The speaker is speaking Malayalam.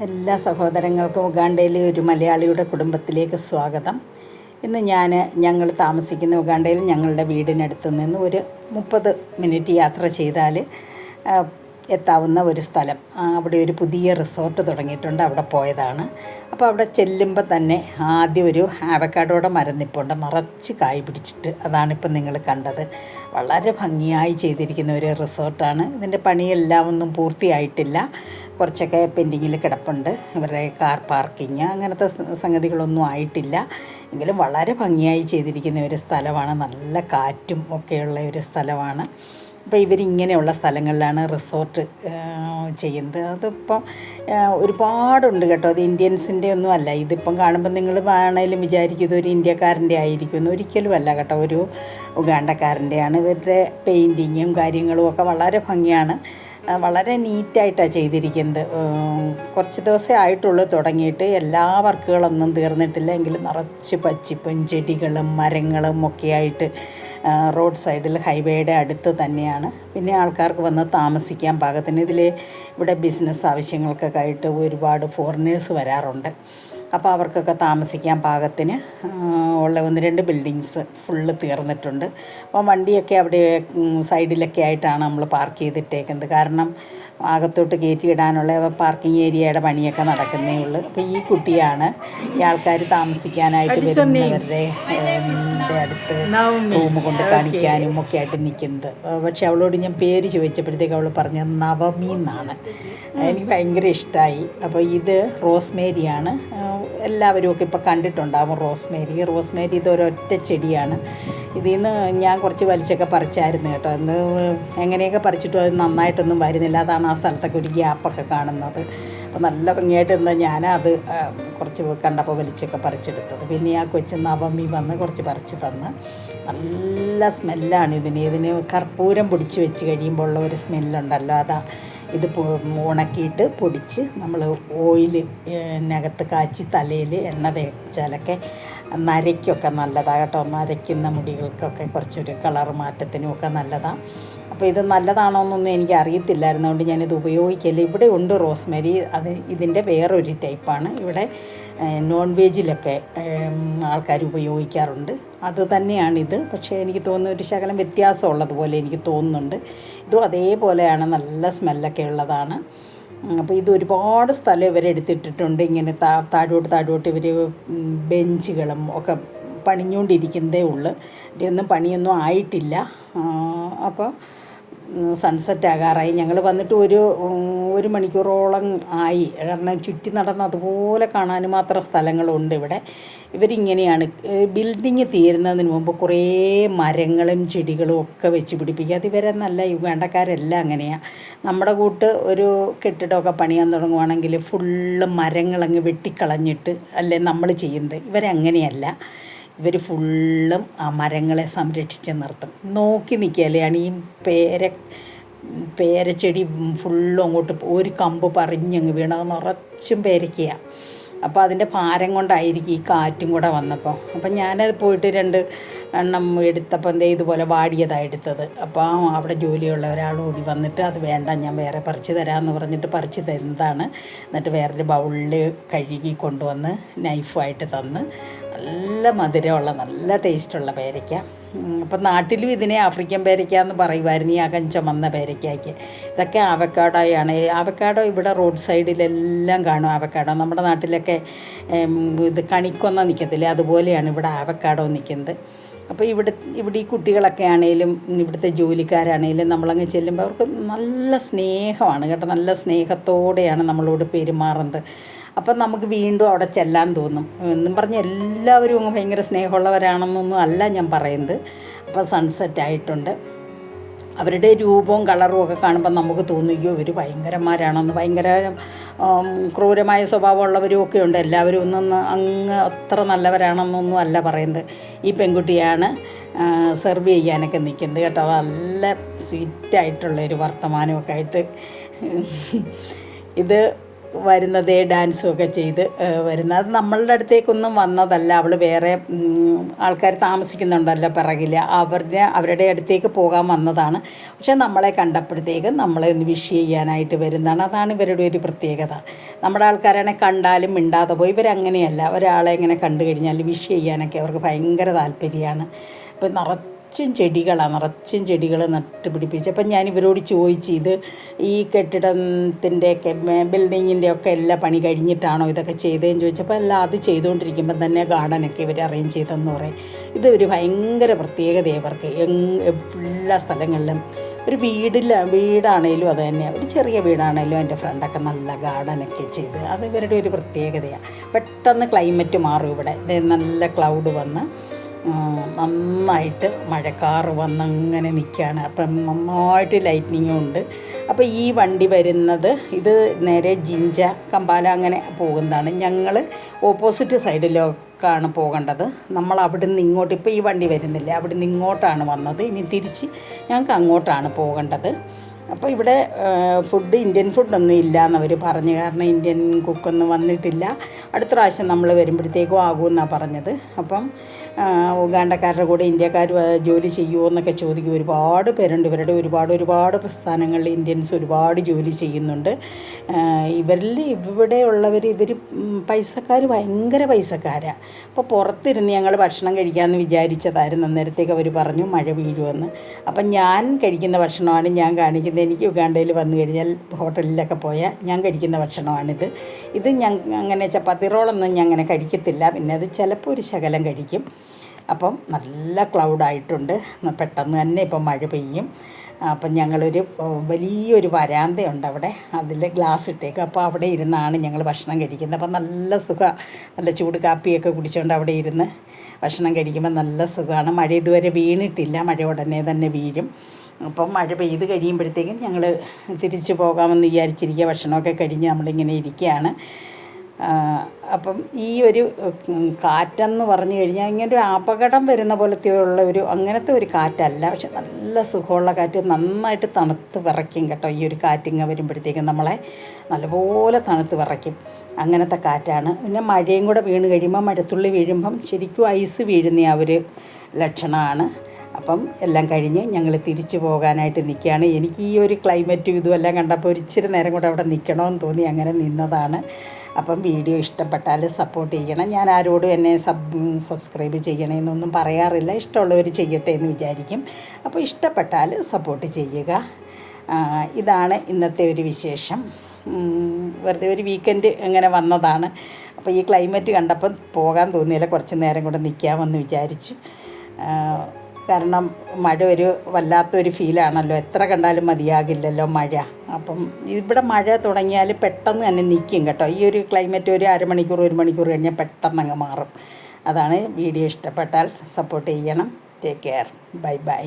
എല്ലാ സഹോദരങ്ങൾക്കും ഉഗാണ്ടയിലെ ഒരു മലയാളിയുടെ കുടുംബത്തിലേക്ക് സ്വാഗതം. ഇന്ന് ഞങ്ങൾ താമസിക്കുന്ന ഉഗാണ്ടയിൽ ഞങ്ങളുടെ വീടിനടുത്ത് നിന്ന് ഒരു 30 മിനിറ്റ് യാത്ര ചെയ്താൽ എത്താവുന്ന ഒരു സ്ഥലം. അവിടെ ഒരു പുതിയ റിസോർട്ട് തുടങ്ങിയിട്ടുണ്ട്. അവിടെ പോയതാണ്. അപ്പോൾ അവിടെ ചെല്ലുമ്പോൾ തന്നെ ആദ്യം ഒരു ആവക്കാഡോയുടെ മരം നിൽപ്പുണ്ട്, നിറച്ച് കായ് പിടിച്ചിട്ട്. അതാണിപ്പോൾ നിങ്ങൾ കണ്ടത്. വളരെ ഭംഗിയായി ചെയ്തിരിക്കുന്ന ഒരു റിസോർട്ടാണ്. ഇതിൻ്റെ പണിയെല്ലാം ഒന്നും പൂർത്തിയായിട്ടില്ല, കുറച്ചൊക്കെ പെൻഡിങ്ങിൽ കിടപ്പുണ്ട്. ഇവരുടെ കാർ പാർക്കിങ് അങ്ങനത്തെ സംഗതികളൊന്നും ആയിട്ടില്ല. എങ്കിലും വളരെ ഭംഗിയായി ചെയ്തിരിക്കുന്ന ഒരു സ്ഥലമാണ്. നല്ല കാറ്റും ഒക്കെയുള്ള ഒരു സ്ഥലമാണ്. അപ്പോൾ ഇവരിങ്ങനെയുള്ള സ്ഥലങ്ങളിലാണ് റിസോർട്ട് ചെയ്യുന്നത്. അതിപ്പം ഒരുപാടുണ്ട് കേട്ടോ. അത് ഇന്ത്യൻസിൻ്റെ ഒന്നും അല്ല. ഇതിപ്പം കാണുമ്പോൾ നിങ്ങൾ ആണെങ്കിലും വിചാരിക്കും ഇതൊരു ഇന്ത്യക്കാരൻ്റെ ആയിരിക്കുമെന്ന്. ഒരിക്കലും അല്ല കേട്ടോ, ഒരു ഉഗാണ്ടക്കാരൻ്റെയാണ്. ഇവരുടെ പെയിൻറ്റിങ്ങും കാര്യങ്ങളും ഒക്കെ വളരെ ഭംഗിയാണ്. വളരെ നീറ്റായിട്ടാണ് ചെയ്തിരിക്കുന്നത്. കുറച്ച് ദിവസമേ ആയിട്ടുള്ളൂ തുടങ്ങിയിട്ട്. എല്ലാ വർക്കുകളൊന്നും തീർന്നിട്ടില്ല, എങ്കിലും നിറച്ച് പച്ചിപ്പും ചെടികളും മരങ്ങളും ഒക്കെ ആയിട്ട് റോഡ് സൈഡിൽ ഹൈവേയുടെ അടുത്ത് തന്നെയാണ്. പിന്നെ ആൾക്കാർക്ക് വന്ന് താമസിക്കാൻ പാകത്തിന്. ഇവിടെ ബിസിനസ് ആവശ്യങ്ങൾക്കൊക്കെ ആയിട്ട് ഒരുപാട് ഫോറിനേഴ്സ് വരാറുണ്ട്. അപ്പോൾ അവർക്കൊക്കെ താമസിക്കാൻ പാകത്തിന് ഉള്ള 1-2 ബിൽഡിങ്സ് ഫുള്ള് തീർന്നിട്ടുണ്ട്. അപ്പം വണ്ടിയൊക്കെ അവിടെ സൈഡിലൊക്കെ ആയിട്ടാണ് നമ്മൾ പാർക്ക് ചെയ്തിട്ടേക്കുന്നത്. കാരണം അകത്തോട്ട് കയറ്റിയിടാനുള്ള പാർക്കിംഗ് ഏരിയയുടെ പണിയൊക്കെ നടക്കുന്നേ ഉള്ളൂ. അപ്പോൾ ഈ കുട്ടിയാണ് ഈ ആൾക്കാർ താമസിക്കാനായിട്ട് വരുന്നവരുടെ അടുത്ത് റൂം കൊണ്ട് കാണിക്കാനും ഒക്കെ ആയിട്ട് നിൽക്കുന്നത്. പക്ഷെ അവളോട് ഞാൻ പേര് ചോദിച്ചപ്പോഴത്തേക്ക് അവൾ പറഞ്ഞത് നവമി എന്നാണ്. എനിക്ക് ഭയങ്കര ഇഷ്ടമായി. അപ്പോൾ ഇത് റോസ്മേരിയാണ്. എല്ലാവരും ഒക്കെ ഇപ്പോൾ കണ്ടിട്ടുണ്ടാകും റോസ്മേരി ഇതൊരൊറ്റ ചെടിയാണ്. ഇതിൽ നിന്ന് ഞാൻ കുറച്ച് വലിച്ചൊക്കെ പറിച്ചായിരുന്നു കേട്ടോ. അന്ന് എങ്ങനെയൊക്കെ പറിച്ചിട്ടും അത് നന്നായിട്ടൊന്നും വരുന്നില്ല. അതാണ് ആ സ്ഥലത്തൊക്കെ ഒരു ഗ്യാപ്പൊക്കെ കാണുന്നത്. അപ്പോൾ നല്ല ഭംഗിയായിട്ട് നിന്നാൽ ഞാനത് കുറച്ച് കണ്ടപ്പോൾ വലിച്ചൊക്കെ പറിച്ചെടുത്തത്. പിന്നെ ആ കൊച്ചു നവമി വന്ന് കുറച്ച് പറിച്ച് തന്ന്. നല്ല സ്മെല്ലാണ് ഇതിന് കർപ്പൂരം പൊടിച്ച് വെച്ച് കഴിയുമ്പോൾ ഉള്ള ഒരു സ്മെല്ലുണ്ടല്ലോ, അതാ. ഇത് ഉണക്കിയിട്ട് പൊടിച്ച് നമ്മൾ ഓയിലിനകത്ത് കാച്ചി തലയിൽ എണ്ണ തേച്ചാലൊക്കെ നരയ്ക്കൊക്കെ നല്ലതാണ് കേട്ടോ. നരയ്ക്കുന്ന മുടികൾക്കൊക്കെ കുറച്ചൊരു കളർ മാറ്റത്തിനും ഒക്കെ നല്ലതാണ്. അപ്പോൾ ഇത് നല്ലതാണോ എന്നൊന്നും എനിക്ക് അറിയത്തില്ലായിരുന്നതുകൊണ്ട് ഞാനിത് ഉപയോഗിക്കില്ല. ഇവിടെ ഉണ്ട് റോസ്മേരി. ഇതിൻ്റെ വേറൊരു ടൈപ്പാണ്. ഇവിടെ നോൺ വെജിലൊക്കെ ആൾക്കാർ ഉപയോഗിക്കാറുണ്ട്. അത് തന്നെയാണിത്. പക്ഷേ എനിക്ക് തോന്നുന്നു ഒരു ശകലം വ്യത്യാസമുള്ളതുപോലെ എനിക്ക് തോന്നുന്നുണ്ട്. ഇതും അതേപോലെയാണ്, നല്ല സ്മെല്ലൊക്കെ ഉള്ളതാണ്. അപ്പോൾ ഇത് ഒരുപാട് സ്ഥലം ഇവരെടുത്തിട്ടിട്ടുണ്ട്. ഇങ്ങനെ താഴോട്ട് ഇവർ ബെഞ്ചുകളും ഒക്കെ പണിഞ്ഞുകൊണ്ടിരിക്കുന്നതേ ഉള്ളൂ. ഇതിനൊന്നും പണിയൊന്നും ആയിട്ടില്ല. അപ്പോൾ സൺസെറ്റ് ആകാറായി. ഞങ്ങൾ വന്നിട്ട് ഒരു മണിക്കൂറോളം ആയി. കാരണം ചുറ്റി നടന്ന് അതുപോലെ കാണാനും മാത്രം സ്ഥലങ്ങളുണ്ട് ഇവിടെ. ഇവരിങ്ങനെയാണ് ബിൽഡിങ് തീരുന്നതിന് മുമ്പ് കുറേ മരങ്ങളും ചെടികളും ഒക്കെ വെച്ച് പിടിപ്പിക്കുക. അത് ഇവരെ നല്ല യുഗാണ്ടക്കാരെല്ലാം അങ്ങനെയാണ്. നമ്മുടെ കൂട്ട് ഒരു കെട്ടിടമൊക്കെ പണിയാൻ തുടങ്ങുവാണെങ്കിൽ ഫുള്ള് മരങ്ങളങ്ങ് വെട്ടിക്കളഞ്ഞിട്ട് അല്ലേ നമ്മൾ ചെയ്യുന്നത്. ഇവരങ്ങനെയല്ല. ഇവർ ഫുള്ളും ആ മരങ്ങളെ സംരക്ഷിച്ച് നിർത്തും. നോക്കി നിൽക്കുകയാണ്. ഈ പേരച്ചെടി ഫുള്ളും അങ്ങോട്ട് ഒരു കമ്പ് പറിഞ്ഞങ്ങ് വീണത് നിറച്ചും പേരയ്ക്കയാണ്. അപ്പോൾ അതിൻ്റെ ഭാരം കൊണ്ടായിരിക്കും ഈ കാറ്റും കൂടെ വന്നപ്പോൾ. അപ്പം ഞാനത് പോയിട്ട് 2 എണ്ണം എടുത്തപ്പോൾ ഇതുപോലെ വാടിയതാണ് എടുത്തത്. അപ്പോൾ അവിടെ ജോലിയുള്ള ഒരാൾ ഓടി വന്നിട്ട് അത് വേണ്ട, ഞാൻ വേറെ പറിച്ച് തരാമെന്ന് പറഞ്ഞിട്ട് പറിച്ച് തരുന്നതാണ്. എന്നിട്ട് വേറൊരു ബൗളിൽ കഴുകി കൊണ്ടുവന്ന് നൈഫുമായിട്ട് തന്ന്. നല്ല മധുരമുള്ള നല്ല ടേസ്റ്റുള്ള പേരയ്ക്ക. അപ്പം നാട്ടിലും ഇതിനെ ആഫ്രിക്കൻ പേരയ്ക്ക എന്ന് പറയുമായിരുന്നു, ഈ അകം ചുമന്ന പേരയ്ക്കയ്ക്ക്. ഇതൊക്കെ ആവക്കാഡോയാണ്. ആവക്കാഡോ ഇവിടെ റോഡ് സൈഡിലെല്ലാം കാണും. ആവക്കാഡോ നമ്മുടെ നാട്ടിലൊക്കെ ഇത് കണിക്കൊന്ന നിൽക്കത്തില്ലേ, അതുപോലെയാണ് ഇവിടെ ആവക്കാഡോ നിൽക്കുന്നത്. അപ്പോൾ ഇവിടെ ഈ കുട്ടികളൊക്കെ ആണെങ്കിലും ഇവിടുത്തെ ജോലിക്കാരാണെങ്കിലും നമ്മളങ്ങ് ചെല്ലുമ്പോൾ അവർക്ക് നല്ല സ്നേഹമാണ് കേട്ടോ. നല്ല സ്നേഹത്തോടെയാണ് നമ്മളോട് പെരുമാറുന്നത്. അപ്പം നമുക്ക് വീണ്ടും അവിടെ ചെല്ലാൻ തോന്നും എന്നും പറഞ്ഞ് എല്ലാവരും അങ്ങ് ഭയങ്കര സ്നേഹമുള്ളവരാണെന്നൊന്നും അല്ല ഞാൻ പറയുന്നത്. അപ്പോൾ സൺസെറ്റ് ആയിട്ടുണ്ട്. അവരുടെ രൂപവും കളറും ഒക്കെ കാണുമ്പോൾ നമുക്ക് തോന്നുകയോ ഇവർ ഭയങ്കരന്മാരാണെന്ന്. ഭയങ്കര ക്രൂരമായ സ്വഭാവമുള്ളവരും ഒക്കെ ഉണ്ട്. എല്ലാവരും അങ്ങ് അത്ര നല്ലവരാണെന്നൊന്നും അല്ല പറയുന്നത്. ഈ പെൺകുട്ടിയാണ് സെർവ് ചെയ്യാനൊക്കെ നിൽക്കുന്നത് കേട്ടോ. നല്ല സ്വീറ്റായിട്ടുള്ളൊരു വർത്തമാനമൊക്കെ ആയിട്ട്. ഇത് വരുന്നതേ ഡാൻസും ഒക്കെ ചെയ്ത് വരുന്നത്. അത് നമ്മളുടെ അടുത്തേക്കൊന്നും വന്നതല്ല. അവൾ വേറെ ആൾക്കാർ താമസിക്കുന്നുണ്ടല്ലോ പിറകിൽ, അവരുടെ അടുത്തേക്ക് പോകാൻ വന്നതാണ്. പക്ഷേ നമ്മളെ കണ്ടപ്പോഴത്തേക്കും നമ്മളെ ഒന്ന് വിഷ് ചെയ്യാനായിട്ട് വരുന്നതാണ്. അതാണ് ഇവരുടെ ഒരു പ്രത്യേകത. നമ്മുടെ ആൾക്കാരാണെ കണ്ടാലും മിണ്ടാതെ പോയി. ഇവരങ്ങനെയല്ല. ഒരാളെ ഇങ്ങനെ കണ്ടു കഴിഞ്ഞാൽ വിഷ് ചെയ്യാനൊക്കെ അവർക്ക് ഭയങ്കര താല്പര്യമാണ്. അപ്പോൾ നിറച്ചും ചെടികൾ നട്ട് പിടിപ്പിച്ച്. അപ്പം ഞാൻ ഇവരോട് ചോദിച്ചു, ഇത് ഈ കെട്ടിടത്തിൻ്റെയൊക്കെ ബിൽഡിങ്ങിൻ്റെയൊക്കെ എല്ലാ പണി കഴിഞ്ഞിട്ടാണോ ഇതൊക്കെ ചെയ്തതെന്ന് ചോദിച്ചപ്പോൾ അല്ല, അത് ചെയ്തുകൊണ്ടിരിക്കുമ്പോൾ തന്നെ ഗാർഡനൊക്കെ ഇവർ അറേഞ്ച് ചെയ്തെന്ന് പറയും. ഇത് ഒരു ഭയങ്കര പ്രത്യേകതയാണ് ഇവർക്ക്. എല്ലാ സ്ഥലങ്ങളിലും ഒരു വീടാണേലും അത് തന്നെ, ഒരു ചെറിയ വീടാണേലും എൻ്റെ ഫ്രണ്ടൊക്കെ നല്ല ഗാർഡനൊക്കെ ചെയ്ത്, അത് ഇവരുടെ ഒരു പ്രത്യേകതയാണ്. പെട്ടെന്ന് ക്ലൈമറ്റ് മാറും ഇവിടെ. ഇത് നല്ല ക്ലൗഡ് വന്ന് നന്നായിട്ട് മഴക്കാറ് വന്നങ്ങനെ നിൽക്കുകയാണ്. അപ്പം നന്നായിട്ട് ലൈറ്റ്നിങ്ങും ഉണ്ട്. അപ്പോൾ ഈ വണ്ടി വരുന്നത് ഇത് നേരെ ജിഞ്ച കമ്പാല അങ്ങനെ പോകുന്നതാണ്. ഞങ്ങൾ ഓപ്പോസിറ്റ് സൈഡിലേക്കാണ് പോകേണ്ടത്. നമ്മൾ അവിടുന്ന് ഇങ്ങോട്ട്, ഇപ്പോൾ ഈ വണ്ടി വരുന്നില്ല, അവിടുന്ന് ഇങ്ങോട്ടാണ് വന്നത്. ഇനി തിരിച്ച് ഞങ്ങൾക്ക് അങ്ങോട്ടാണ് പോകേണ്ടത്. അപ്പോൾ ഇവിടെ ഇന്ത്യൻ ഫുഡൊന്നും ഇല്ലയെന്നവർ പറഞ്ഞു. കാരണം ഇന്ത്യൻ കുക്കൊന്നും വന്നിട്ടില്ല. അടുത്ത പ്രാവശ്യം നമ്മൾ വരുമ്പോഴത്തേക്കും ആകുമെന്നാണ് പറഞ്ഞത്. അപ്പം ഉഗാണ്ടക്കാരുടെ കൂടെ ഇന്ത്യക്കാർ ജോലി ചെയ്യുമോ എന്നൊക്കെ ചോദിക്കും. ഒരുപാട് പേരുണ്ട്. ഇവരുടെ ഒരുപാട് പ്രസ്ഥാനങ്ങളിൽ ഇന്ത്യൻസ് ഒരുപാട് ജോലി ചെയ്യുന്നുണ്ട്. ഇവിടെയുള്ളവർ പൈസക്കാർ, ഭയങ്കര പൈസക്കാരാണ്. അപ്പോൾ പുറത്തിരുന്ന് ഞങ്ങൾ ഭക്ഷണം കഴിക്കാമെന്ന് വിചാരിച്ചതായിരുന്നു. അന്നേരത്തേക്ക് അവർ പറഞ്ഞു മഴ വീഴുമെന്ന്. അപ്പം ഞാൻ കഴിക്കുന്ന ഭക്ഷണമാണ് ഞാൻ കാണിക്കുന്നത്. എനിക്ക് ഉഗാണ്ടയിൽ വന്നു കഴിഞ്ഞാൽ ഹോട്ടലിലൊക്കെ പോയാൽ ഞാൻ കഴിക്കുന്ന ഭക്ഷണമാണിത്. ഇത് അങ്ങനെ ചപ്പാത്തി റോളൊന്നും ഞാൻ അങ്ങനെ കഴിക്കത്തില്ല. പിന്നെ അത് ചിലപ്പോൾ ഒരു ശകലം കഴിക്കും. അപ്പം നല്ല ക്ലൗഡായിട്ടുണ്ട്. പെട്ടെന്ന് തന്നെ ഇപ്പം മഴ പെയ്യും. അപ്പം ഞങ്ങളൊരു വലിയൊരു വരാന്തയുണ്ട് അവിടെ, അതിൽ ഗ്ലാസ് ഇട്ടേക്കും. അപ്പോൾ അവിടെ ഇരുന്നാണ് ഞങ്ങൾ ഭക്ഷണം കഴിക്കുന്നത്. അപ്പം നല്ല സുഖമാണ്. നല്ല ചൂട് കാപ്പിയൊക്കെ കുടിച്ചുകൊണ്ട് അവിടെ ഇരുന്ന് ഭക്ഷണം കഴിക്കുമ്പോൾ നല്ല സുഖമാണ്. മഴ ഇതുവരെ വീണിട്ടില്ല. മഴ ഉടനെ തന്നെ വീഴും. അപ്പം മഴ പെയ്ത് കഴിയുമ്പോഴത്തേക്കും ഞങ്ങൾ തിരിച്ചു പോകാമെന്ന് വിചാരിച്ചിരിക്കുക. ഭക്ഷണമൊക്കെ കഴിഞ്ഞ് നമ്മളിങ്ങനെ ഇരിക്കുകയാണ്. അപ്പം ഈ ഒരു കാറ്റെന്ന് പറഞ്ഞു കഴിഞ്ഞാൽ ഇങ്ങനെ ഒരു അപകടം വരുന്ന പോലത്തെയുള്ള അങ്ങനത്തെ ഒരു കാറ്റല്ല. പക്ഷെ നല്ല സുഖമുള്ള കാറ്റ്, നന്നായിട്ട് തണുത്ത് വിറയ്ക്കും കേട്ടോ. ഈ ഒരു കാറ്റിങ്ങ വരുമ്പോഴത്തേക്കും നമ്മളെ നല്ലപോലെ തണുത്ത് വിറയ്ക്കും. അങ്ങനത്തെ കാറ്റാണ്. പിന്നെ മഴയും കൂടെ വീണ് കഴിയുമ്പോൾ, മഴത്തുള്ളി വീഴുമ്പം ശരിക്കും ഐസ് വീഴുന്ന ആ ഒരു ലക്ഷണമാണ്. അപ്പം എല്ലാം കഴിഞ്ഞ് ഞങ്ങൾ തിരിച്ചു പോകാനായിട്ട് നിൽക്കുകയാണ്. എനിക്ക് ഈ ഒരു ക്ലൈമറ്റും ഇതുമെല്ലാം കണ്ടപ്പോൾ ഇച്ചിരി നേരം കൂടെ അവിടെ നിൽക്കണമെന്ന് തോന്നി അങ്ങനെ നിന്നതാണ്. അപ്പം വീഡിയോ ഇഷ്ടപ്പെട്ടാൽ സപ്പോർട്ട് ചെയ്യണം. ഞാൻ ആരോടും എന്നെ സബ്സ്ക്രൈബ് ചെയ്യണമെന്നൊന്നും പറയാറില്ല. ഇഷ്ടമുള്ളവർ ചെയ്യട്ടെ എന്ന് വിചാരിക്കും. അപ്പോൾ ഇഷ്ടപ്പെട്ടാൽ സപ്പോർട്ട് ചെയ്യുക. ഇതാണ് ഇന്നത്തെ ഒരു വിശേഷം. വെറുതെ ഒരു വീക്കെൻഡ് അങ്ങനെ വന്നതാണ്. അപ്പോൾ ഈ ക്ലൈമറ്റ് കണ്ടപ്പം പോകാൻ തോന്നിയില്ല, കുറച്ച് നേരം കൂടെ നിൽക്കാമെന്ന് വിചാരിച്ചു. കാരണം മഴ ഒരു വല്ലാത്തൊരു ഫീലാണല്ലോ. എത്ര കണ്ടാലും മതിയാകില്ലല്ലോ മഴ. അപ്പം ഇവിടെ മഴ തുടങ്ങിയാൽ പെട്ടെന്ന് തന്നെ നിൽക്കും കേട്ടോ. ഈ ഒരു ക്ലൈമറ്റ് ഒരു അരമണിക്കൂർ 1 മണിക്കൂർ കഴിഞ്ഞാൽ പെട്ടെന്ന് അങ്ങ് മാറും. അതാണ്. വീഡിയോ ഇഷ്ടപ്പെട്ടാൽ സപ്പോർട്ട് ചെയ്യണം. Take care. ബൈ.